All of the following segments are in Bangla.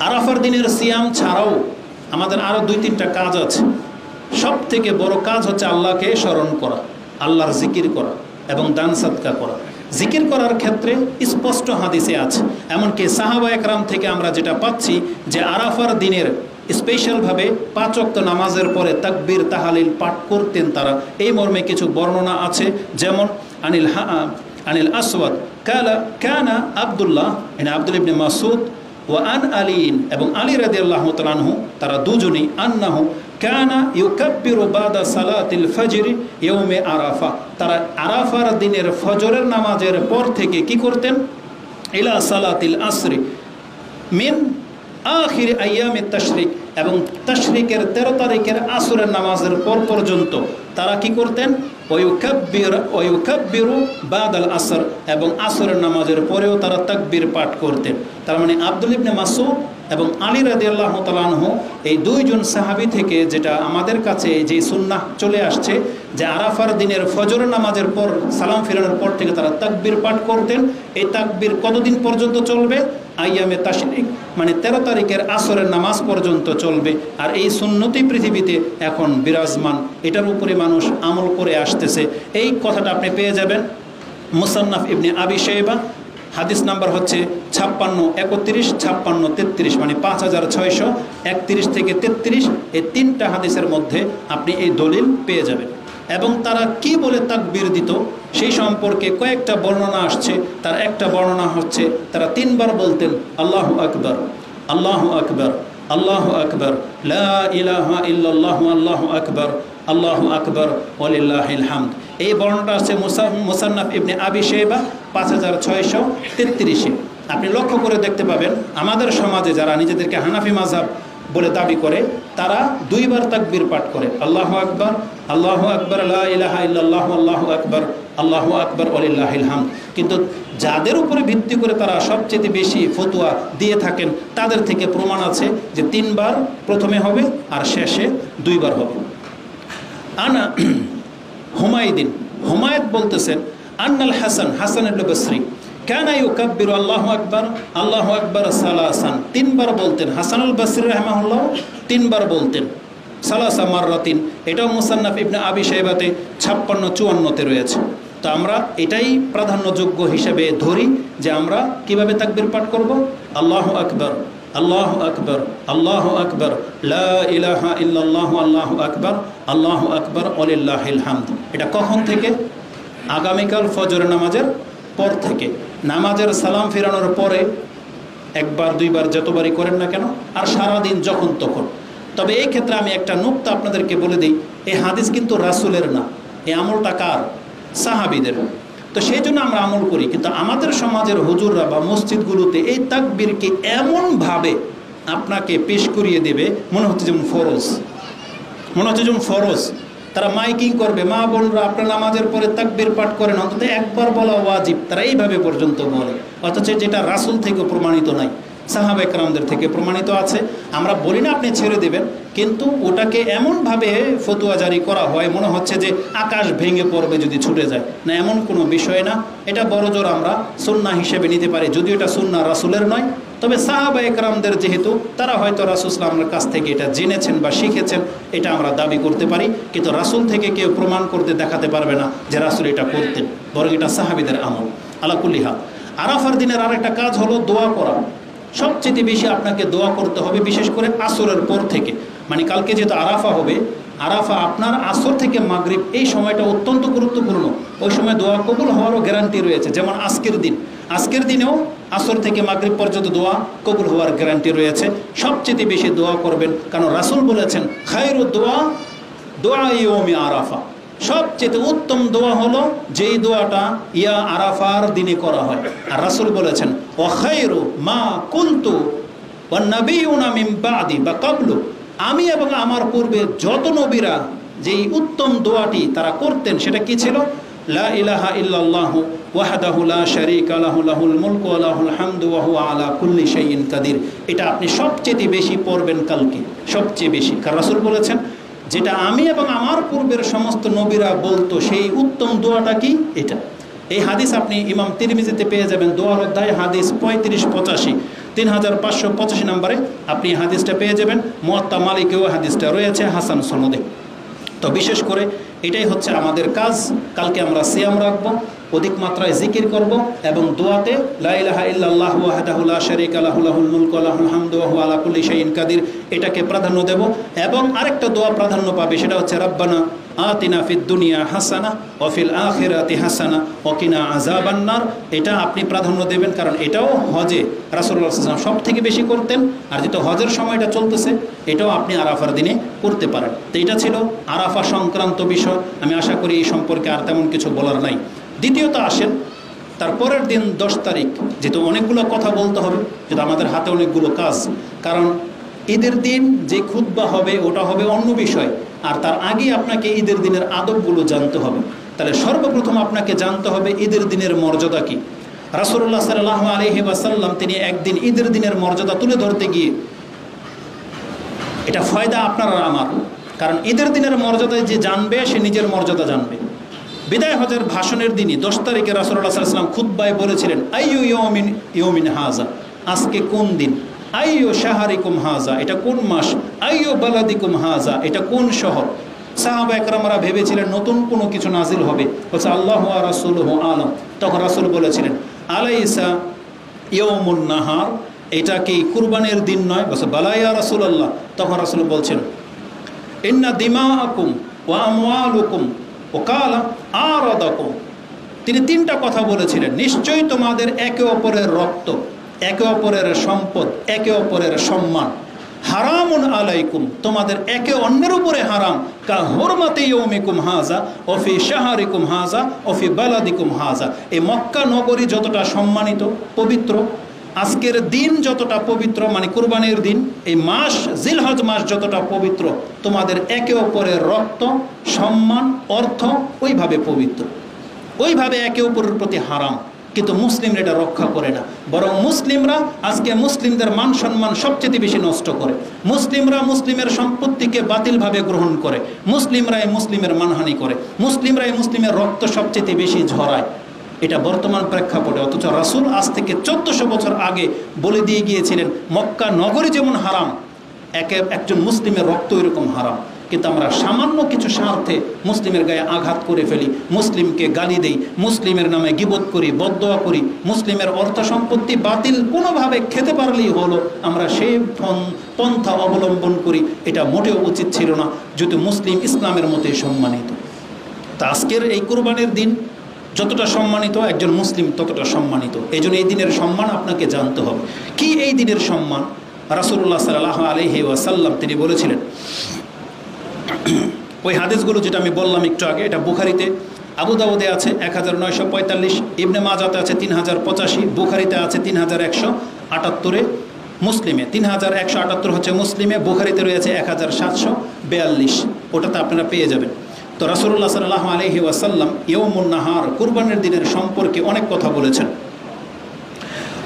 আরাফার দিনের সিয়াম ছাড়াও আমাদের আরও 2-3টা কাজ আছে। সব থেকে বড় কাজ হচ্ছে আল্লাহকে স্মরণ করা, আল্লাহর জিকির করা এবং দান সাদকা করা। জিকির করার ক্ষেত্রে স্পষ্ট হাদিসে আছে, এমনকি সাহাবা একরাম থেকে আমরা যেটা পাচ্ছি যে আরাফার দিনের স্পেশালভাবে 5 ওয়াক্ত নামাজের পরে তাকবীর তাহালিল পাঠ করতেন তারা। এই মর্মে কিছু বর্ণনা আছে, যেমন আনিল আসওয়াদ কানা আব্দুল্লাহ আব্দুল ইবনে মাসউদ ওয়া আন আলীন, এবং আলী রাদিয়াল্লাহু তাআলা আনহু তারা দুজনেই আন্নাহু কানা ইউকাব্বিরু বাদা সালাতিল ফজর ইয়াউমে আরাফা, তারা আরাফার দিনের ফজরের নামাজের পর থেকে কি করতেন, ইলা সালাতিল আসরি মিন আখির আইয়ামে তাশরিক, এবং তাশরিকের 13 তারিখের আসরের নামাজের পর পর্যন্ত তারা কি করতেন, ওয়ুকাব্বিরু বাদাল আসর, এবং আসরের নামাজের পরেও তারা তাকবীর পাঠ করতেন। তার মানে আব্দুল ইবনে মাসউদ এবং আলী রাদিয়াল্লাহু তাআলা আনহু এই দুইজন সাহাবী থেকে যেটা আমাদের কাছে যে সুন্নাহ চলে আসছে যে আরাফার দিনের ফজরের নামাজের পর সালাম ফিরানোর পর থেকে তারা তাকবীর পাঠ করতেন। এই তাকবীর কতদিন পর্যন্ত চলবে, আইয়ামে তাশরিক মানে 13 তারিখের আসরের নামাজ পর্যন্ত চলবে। আর এই সুন্নতি পৃথিবীতে এখন বিরাজমান, এটার উপরে মানুষ আমল করে আসতেছে। এই কথাটা আপনি পেয়ে যাবেন মুসান্নাফ ইবনে আবি শাইবা, হাদিস নাম্বার হচ্ছে 56, 31, 56, 33, মানে 5631 থেকে 33। এই 3টা হাদিসের মধ্যে আপনি এই দলিল পেয়ে যাবেন। এবং তারা কি বলে তাকবীর দিত সেই সম্পর্কে কয়েকটা বর্ণনা আসছে। তার একটা বর্ণনা হচ্ছে তারা 3 বার বলতেন আল্লাহু আকবার, আল্লাহু আকবার, আল্লাহু আকবার, লা ইলাহা ইল্লাল্লাহু, আল্লাহু আকবার, আল্লাহু আকবার ওয়ালিল্লাহিল হামদ। এই বর্ণনাটা আছে মুসান্নাফ ইবনে আবি শাইবা 5633-এ। আপনি লক্ষ্য করে দেখতে পাবেন আমাদের সমাজে যারা নিজেদেরকে হানাফি মাযহাব বলে দাবি করে তারা 2 বার তাকবীর পাঠ করে, আল্লাহু আকবার, আল্লাহু আকবার, লা ইলাহা ইল্লাল্লাহু, আল্লাহু আকবার, আল্লাহু আকবার ওয়ালিল্লাহিল হামদ। কিন্তু যাদের উপরে ভিত্তি করে তারা সবচেয়ে বেশি ফতোয়া দিয়ে থাকেন তাদের থেকে প্রমাণ আছে যে 3 বার প্রথমে হবে আর শেষে 2 বার হবে। আনা হুমায়দ বলতেছেন আন্নাল হাসান ইবনে বসরি কানা ইউকাব্বিরু আল্লাহু আকবার, আল্লাহু আকবার সালাসান, 3 বার বলতেন। হাসানুল বসরি রাহিমাহুল্লাহ 3 বার বলতেন, সালাসা মাররাতিন। এটাও মুসান্নাফ ইবনে আবি শাইবাতে 56-54-তে রয়েছে। তো আমরা এটাই প্রাধান্যযোগ্য হিসেবে ধরি যে আমরা কিভাবে তাকবীর পাঠ করব, আল্লাহু আকবার, আল্লাহু আকবার, আল্লাহু আকবার, লা ইলাহা ইল্লাল্লাহু, আল্লাহু আকবার, আল্লাহু আকবার ওয়ালিল্লাহিল হামদ। এটা কখন থেকে? আগামীকাল ফজরের নামাজের পর থেকে। নামাজের সালাম ফিরানোর পরে 1 বার 2 বার যতবারই করেন না কেন, আর সারাদিন যখন তখন। তবে এই ক্ষেত্রে আমি একটা নুকতা আপনাদেরকে বলে দিই, এই হাদিস কিন্তু রাসূলের না, এই আমলটা কার? সাহাবীদের। তো সেই জন্য আমরা আমল করি। কিন্তু আমাদের সমাজের হুজুররা বা মসজিদগুলোতে এই তাকবীরকে এমনভাবে আপনাকে পেশ করিয়ে দেবে মনে হচ্ছে যেমন ফরজ, তারা মাইকিং করবে, মা বোনরা আপনার নামাজের পরে তাকবীর পাঠ করেন, অন্তত 1 বার বলা ওয়াজিব, তারা এইভাবে পর্যন্ত বলে, অথচ যেটা রাসূল থেকে প্রমাণিত নাই, সাহাবা একরামদের থেকে প্রমাণিত আছে। আমরা বলি না আপনি ছেড়ে দেবেন, কিন্তু ওটাকে এমনভাবে ফতোয়া জারি করা হয় মনে হচ্ছে যে আকাশ ভেঙে পড়বে যদি ছুটে যায়। না, এমন কোনো বিষয় না। এটা বড়জোর আমরা সুন্নাহ হিসেবে নিতে পারি, যদিও এটা সুন্নাহ রাসূলের নয়। তবে সাহাবা একরামদের যেহেতু তারা হয়তো রাসূল সাল্লাল্লাহু আলাইহি ওয়াসাল্লামের কাছ থেকে এটা জেনেছেন বা শিখেছেন, এটা আমরা দাবি করতে পারি। কিন্তু রাসূল থেকে কেউ প্রমাণ করতে দেখাতে পারবে না যে রাসূল এটা করতেন, বরং এটা সাহাবীদের আমল। আলা কুল্লি হাল, আরাফার দিনের আরেকটা কাজ হলো দোয়া করা। সবচেয়ে বেশি আপনাকে দোয়া করতে হবে, বিশেষ করে আসরের পর থেকে। মানে কালকে যেহেতু আরাফা হবে, আরাফা আপনার আসর থেকে মাগরিব, এই সময়টা অত্যন্ত গুরুত্বপূর্ণ। ওই সময় দোয়া কবুল হওয়ারও গ্যারান্টি রয়েছে। যেমন আজকের দিনেও আসর থেকে মাগরিব পর্যন্ত দোয়া কবুল হওয়ার গ্যারান্টি রয়েছে। সবচেয়ে বেশি দোয়া করবেন, কারণ রাসূল বলেছেন খায়রুদ দোয়া ইয়াউমি আরাফা, সবচেয়ে উত্তম দোয়া হলো যেই দোয়াটা ইয়া আরাফার দিনে করা হয়। আর রাসূল বলেছেন ওয়া খায়রু মা কুনতু ওয়ান নাবিয়ুনা মিন বাদি বা ক্বাবলু, আমি এবং আমার পূর্বে যত নবীরা যেই উত্তম দোয়াটি তারা করতেন সেটা কি ছিল? লা ইলাহা ইল্লাল্লাহু ওয়াহদাহু লা শারীকা লাহু লাহুল মুলকু ওয়া লাহুল হামদু ওয়া হুয়া আলা কুল্লি শাইইন কাদির। এটা আপনি সবচেয়ে বেশি পড়বেন কালকে, সবচেয়ে বেশি। কারণ রাসূল বলেছেন যেটা আমি এবং আমার পূর্বের সমস্ত নবীরা বলতো সেই উত্তম দোয়াটা কি? এটা। এই হাদিস আপনি ইমাম তিরমিজিতে পেয়ে যাবেন, দোয়ার অধ্যায় হাদিস 35-85। 3585 নম্বরে আপনি হাদিসটা পেয়ে যাবেন। মুয়াত্তা মালিকেও হাদিসটা রয়েছে হাসান সনদে। তো বিশেষ করে এটাই হচ্ছে আমাদের কাজ। কালকে আমরা সিয়াম রাখবো, অধিক মাত্রায় জিকির করব এবং দোয়াতে লা ইলাহা ইল্লাল্লাহু ওয়াহদাহু লা শারীকা লাহু লাহুল মুলকু ওয়া লাহুল হামদু ওয়া হুয়া আলা কুল্লি শাইইন কাদির, এটাকে প্রাধান্য দেব। এবং আরেকটা দোয়া প্রাধান্য পাবে, সেটা হচ্ছে রাব্বানা আতিনা ফিদ দুনিয়া হাসানা ওয়া ফিল আখিরাতি হাসানা ওয়া কিনা আযাবান নার। এটা আপনি প্রাধান্য দেবেন, কারণ এটাও হজে রাসূলুল্লাহ সাল্লাল্লাহু আলাইহি ওয়াসাল্লাম সব থেকে বেশি করতেন। আর যেহেতু হজের সময়টা চলতেছে, এটাও আপনি আরাফার দিনে করতে পারেন। তো এটা ছিল আরাফা সংক্রান্ত বিষয়। আমি আশা করি এই সম্পর্কে আর তেমন কিছু বলার নাই। দ্বিতীয়ত আসেন তারপরের দিন 10 তারিখ, যেহেতু অনেকগুলো কথা বলতে হবে, যেহেতু আমাদের হাতে অনেকগুলো কাজ। কারণ ঈদের দিন যে খুতবা হবে ওটা হবে অন্য বিষয়, আর তার আগে আপনাকে ঈদের দিনের আদবগুলো জানতে হবে। তাহলে সর্বপ্রথম আপনাকে জানতে হবে ঈদের দিনের মর্যাদা কী। রাসূলুল্লাহ সাল্লাল্লাহু আলাইহি ওয়াসাল্লাম তিনি একদিন ঈদের দিনের মর্যাদা তুলে ধরতে গিয়ে, এটা ফায়দা আপনার আর আমার, কারণ ঈদের দিনের মর্যাদায় যে জানবে সে নিজের মর্যাদা জানবে। বিদায় হজের ভাষণের দিনই 10 তারিখে রাসূলুল্লাহ সাল্লাল্লাহু আলাইহি ওয়াসাল্লাম খুতবায় বলেছিলেন, আইয়ু ইয়াউমিন হাযা, আজকে কোন দিন, আইয়ু শাহরিকুম হাযা, এটা কোন মাস, আইয়ু বালাদিকুম হাযা, এটা কোন শহর। সাহাবা একরামরা ভেবেছিলেন নতুন কোনো কিছু নাজিল হবে, বলছে আল্লাহু ওয়া রাসূলুহু আলাম। তখন রাসূল বলেছিলেন আলাইসা ইয়াউমুন নাহার, এটা কি কুরবানির দিন নয়? বলছে বালা ইয়া রাসূলুল্লাহ। তখন রাসূল বলছেন ইন্না দিমাআকুম ওয়া আমওয়ালুকুম ওকালা আরাদাকুম। তিনি 3টা কথা বলেছিলেন, নিশ্চয়ই তোমাদের একে অপরের রক্ত, একে অপরের সম্পদ, একে অপরের সম্মান হারামুন আলাইকুম, তোমাদের একে অন্যের উপরে হারাম, কা হুরমাতি ইয়াউমিকুম হাযা ওয়া ফি শাহরিকুম হাযা ওয়া ফি বালাদিকুম হাযা। এই মক্কা নগরী যতটা সম্মানিত পবিত্র, আজকের দিন যতটা পবিত্র মানে কুরবানির দিন, এই মাস জিলহজ মাস যতটা পবিত্র, তোমাদের একে অপরের রক্ত, সম্মান, অর্থ ওইভাবে পবিত্র, ওইভাবে একে অপরের প্রতি হারাম। কিন্তু মুসলিমরা এটা রক্ষা করে না, বরং মুসলিমরা আজকে মুসলিমদের মান সম্মান সবচেয়ে বেশি নষ্ট করে। মুসলিমরা মুসলিমের সম্পত্তিকে বাতিলভাবে গ্রহণ করে, মুসলিমরাই মুসলিমের মানহানি করে, মুসলিমরাই মুসলিমের রক্ত সবচেয়ে বেশি ঝরায়। এটা বর্তমান প্রেক্ষাপটে। অথচ রাসূল আজ থেকে 1400 বছর আগে বলে দিয়ে গিয়েছিলেন মক্কা নগরী যেমন হারাম, একজন মুসলিমের রক্ত এরকম হারাম। কিন্তু আমরা সামান্য কিছু স্বার্থে মুসলিমের গায়ে আঘাত করে ফেলি, মুসলিমকে গালি দেই, মুসলিমের নামে গীবত করি, বদদোয়া করি, মুসলিমের অর্থ সম্পত্তি বাতিল কোনোভাবে খেতে পারলেই হলো, আমরা সেই পন্থা অবলম্বন করি। এটা মোটেও উচিত ছিল না, যদি মুসলিম ইসলামের মতোই সম্মানিত। তা আজকের এই কুরবানির দিন যতটা সম্মানিত, একজন মুসলিম ততটা সম্মানিত। এই জন্য এই দিনের সম্মান আপনাকে জানতে হবে। কি এই দিনের সম্মান? রাসূলুল্লাহ সাল্লাল্লাহু আলাইহি ওয়াসাল্লাম তিনি বলেছিলেন, ওই হাদিসগুলো যেটা আমি বললাম একটু আগে, এটা বুখারিতে, আবু দাউদে আছে 1945, ইবনে মাজাতে আছে 3085, বুখারিতে আছে 3178, মুসলিমে 3178 হচ্ছে মুসলিমে, বুখারিতে রয়েছে 1742, ওটাতে আপনারা পেয়ে যাবেন। তো রাসূলুল্লাহ সাল্লাল্লাহু আলাইহি ওয়াসাল্লাম ইয়াউমুন নাহার কুরবানির দিনের সম্পর্কে অনেক কথা বলেছেন।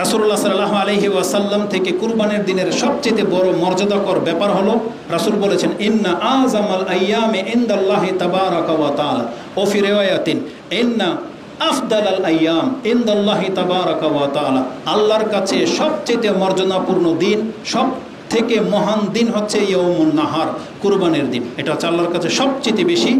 রাসূলুল্লাহ সাল্লাল্লাহু আলাইহি ওয়াসাল্লাম থেকে কুরবানির দিনের সবচেয়ে বড় মর্যাদাকর ব্যাপার হলো, রাসূল বলেছেন ইন্না আযামাল আইয়ামি ইনদাল্লাহি তাবারাকা ওয়া তাআলা, ও ফি রিওয়ায়াতিন ইন্না আফদালাল আইয়াম ইনদাল্লাহি তাবারাকা ওয়া তাআলা, আল্লাহর কাছে সবচেয়ে মর্যাদাপূর্ণ দিন, সব থেকে মহান দিন হচ্ছে ইয়াউমুন নাহার, কুরবানির দিন। এটা হচ্ছে আল্লাহর কাছে সবচেয়ে বেশি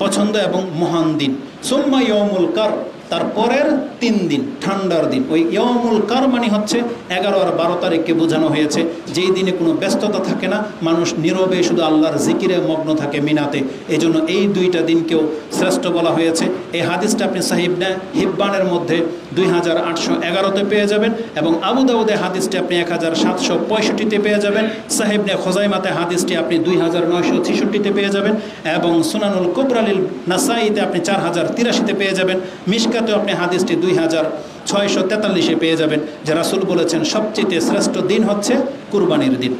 পছন্দ এবং মহান দিন। সুম্মা ইয়াউমুল কার, তারপরের 3 দিন ঠান্ডার দিন। ওই ইয়াউমুল কার মানে হচ্ছে 11 আর 12 তারিখকে বোঝানো হয়েছে, যেই দিনে কোনো ব্যস্ততা থাকে না, মানুষ নীরবে শুধু আল্লাহর জিকিরে মগ্ন থাকে মিনাতে। এই জন্য এই 2টা দিনকেও শ্রেষ্ঠ বলা হয়েছে। এই হাদিসটা আপনি সাহিহ ইবনে হিব্বানের মধ্যে 2811-তে পেয়ে যাবেন, এবং আবু দাউদে হাদিসটি আপনি 1765-তে পেয়ে যাবেন, সাহিহ ইবনে খুজাইমাতে হাদিসটি আপনি 2966-তে পেয়ে যাবেন, এবং সুনানুল কুবরা লিল নাসাইতে আপনি 4083-তে পেয়ে যাবেন, মিশকাতেও আপনি হাদিসটি 2643-এ পেয়ে যাবেন, যে রাসূল বলেছেন সবচেয়ে শ্রেষ্ঠ দিন হচ্ছে কুরবানির দিন।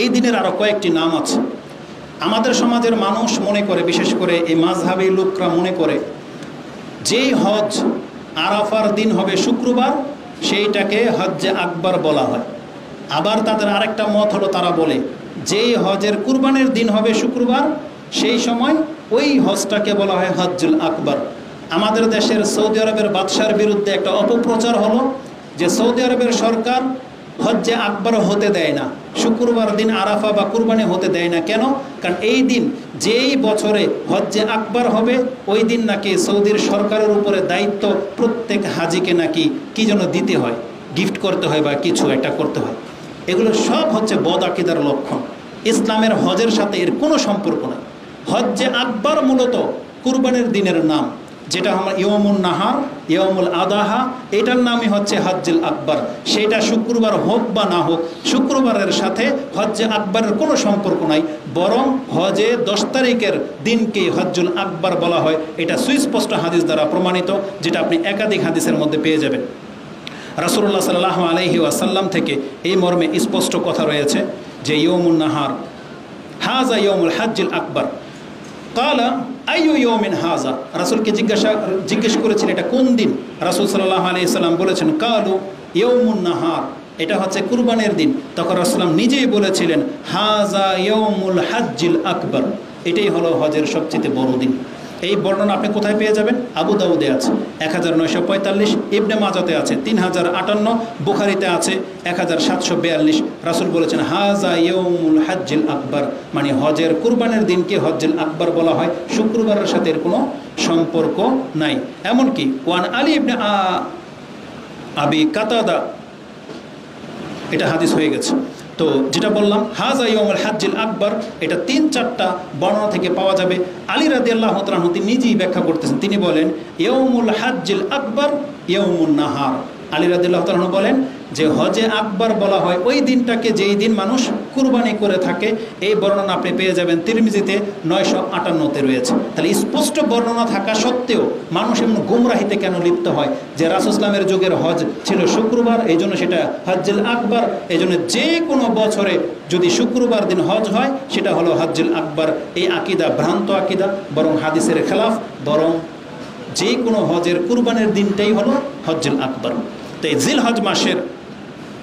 এই দিনের আরও কয়েকটি নাম আছে। আমাদের সমাজের মানুষ মনে করে, বিশেষ করে এই মাযহাবী লোকরা মনে করে, যেই হজ আরাফার দিন হবে শুক্রবার, সেইটাকে হজ্জে আকবর বলা হয়। আবার তাদের আরেকটা মত হলো, তারা বলে যেই হজের কুরবানির দিন হবে শুক্রবার, সেই সময় ওই হজটাকে বলা হয় হজ্জুল আকবর। আমাদের দেশের সৌদি আরবের বাদশার বিরুদ্ধে একটা অপপ্রচার হলো যে সৌদি আরবের সরকার হজ্জে আকবর হতে দেয় না, শুক্রবার দিন আরাফা বা কুরবানি হতে দেয় না। কেন? কারণ এই দিন যেই বছরে হজ্জে আকবর হবে ওই দিন নাকি সৌদির সরকারের উপরে দায়িত্ব প্রত্যেক হাজিকে নাকি কি যেন দিতে হয়, গিফট করতে হয় বা কিছু একটা করতে হয়। এগুলো সব হচ্ছে বদ আকিদার লক্ষণ। ইসলামের হজের সাথে এর কোনো সম্পর্ক নেই। হজ্জে আকবর মূলত কুরবানির দিনের নাম, যেটা আমার ইয়মুন নাহার, ইয়মুল আদাহা, এটার নামই হচ্ছে হজ্জুল আকবর। সেটা শুক্রবার হোক বা না হোক, শুক্রবারের সাথে হজ্জে আকবরের কোনো সম্পর্ক নাই, বরং হজে 10 তারিখের দিনকে হজ্জুল আকবর বলা হয়। এটা সুস্পষ্ট হাদিস দ্বারা প্রমাণিত, যেটা আপনি একাধিক হাদিসের মধ্যে পেয়ে যাবেন। রাসূলুল্লাহ সাল্লাল্লাহু আলাইহি ওয়াসাল্লাম থেকে এই মর্মে স্পষ্ট কথা রয়েছে যে ইয়মুন নাহার হাজা ইয়মুল হজ্জুল আকবর। কালা আইয়ু ইয়মিন হাজা, রাসূলকে জিজ্ঞেস করেছেন এটা কোন দিন। রাসূল সাল্লাল্লাহু আলাইহি সাল্লাম বলেছেন কালু ইয়মুন নাহার, এটা হচ্ছে কুরবানির দিন। তখন রাসূল নিজেই বলেছিলেন হাজা ইয়মুল হজ্জুল আকবর, এটাই হলো হজের সবচেয়ে বড় দিন। এই বর্ণনা আপনি কোথায় পেয়ে যাবেন? আবু দাউদে আছে 1945, ইবনে মাজাতে আছে 3058, বুখারীতে আছে 1742। রাসূল বলেছেন হাজা ইয়াউমুল হজ্জুল আকবর, মানে হজের কুরবানির দিনকে হজ্জুল আকবর বলা হয়, শুক্রবারের সাথে এর কোনো সম্পর্ক নাই। এমনকি ওয়ান আলী ইবনে আবি কাতাদা, এটা হাদিস হয়ে গেছে। তো যেটা বললাম হাজা ইয়মুল হজ্জুল আকবর, এটা 3-4টা বর্ণনা থেকে পাওয়া যাবে। আলী রাদিয়াল্লাহু তাআলা তিনি নিজেই ব্যাখ্যা করতেছেন, তিনি বলেন ইয়মুল হজ্জুল আকবর ইয়মুন নাহার। আলী রাদিয়াল্লাহু তাআলা বলেন যে হজে আকবর বলা হয় ওই দিনটাকে যেই দিন মানুষ কুরবানি করে থাকে। এই বর্ণনা আপনি পেয়ে যাবেন তিরমিজিতে 958-তে রয়েছে। তাহলে স্পষ্ট বর্ণনা থাকা সত্ত্বেও মানুষ এমন গুমরাহিতে কেন লিপ্ত হয় যে রাসূল ইসলামের যুগের হজ ছিল শুক্রবার, এই জন্য সেটা হজ্জুল আকবর। এই জন্য যে কোনো বছরে যদি শুক্রবার দিন হজ হয় সেটা হলো হজ্জুল আকবর। এই আকিদা ভ্রান্ত আকিদা, বরং হাদিসের খেলাফ। বরং যে কোনো হজের কুরবানির দিনটাই হলো হজ্জুল আকবর। তো এই জিলহজ মাসের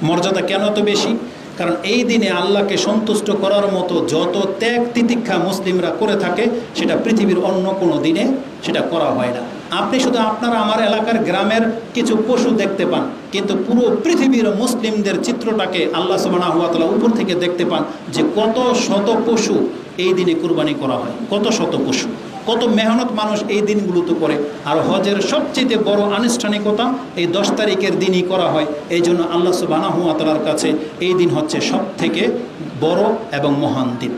মর্যাদা কেন এত বেশি? কারণ এই দিনে আল্লাহকে সন্তুষ্ট করার মতো যত ত্যাগ তিতিক্ষা মুসলিমরা করে থাকে সেটা পৃথিবীর অন্য কোনো দিনে সেটা করা হয় না। আপনি শুধু আপনার আমার এলাকার গ্রামের কিছু পশু দেখতে পান, কিন্তু পুরো পৃথিবীর মুসলিমদের চিত্রটাকে আল্লাহ সুবহানাহু ওয়া তাআলা উপর থেকে দেখতে পান যে কত শত পশু এই দিনে কুরবানি করা হয়, কত শত পশু, কত মেহনত মানুষ এই দিনগুলোতে করে। আর হজের সবচেয়ে বড় আনুষ্ঠানিকতা এই 10 তারিখের দিনই করা হয়। এই জন্য আল্লাহ সুবহানাহু ওয়া তাআলার কাছে এই দিন হচ্ছে সব থেকে বড় এবং মহান দিন।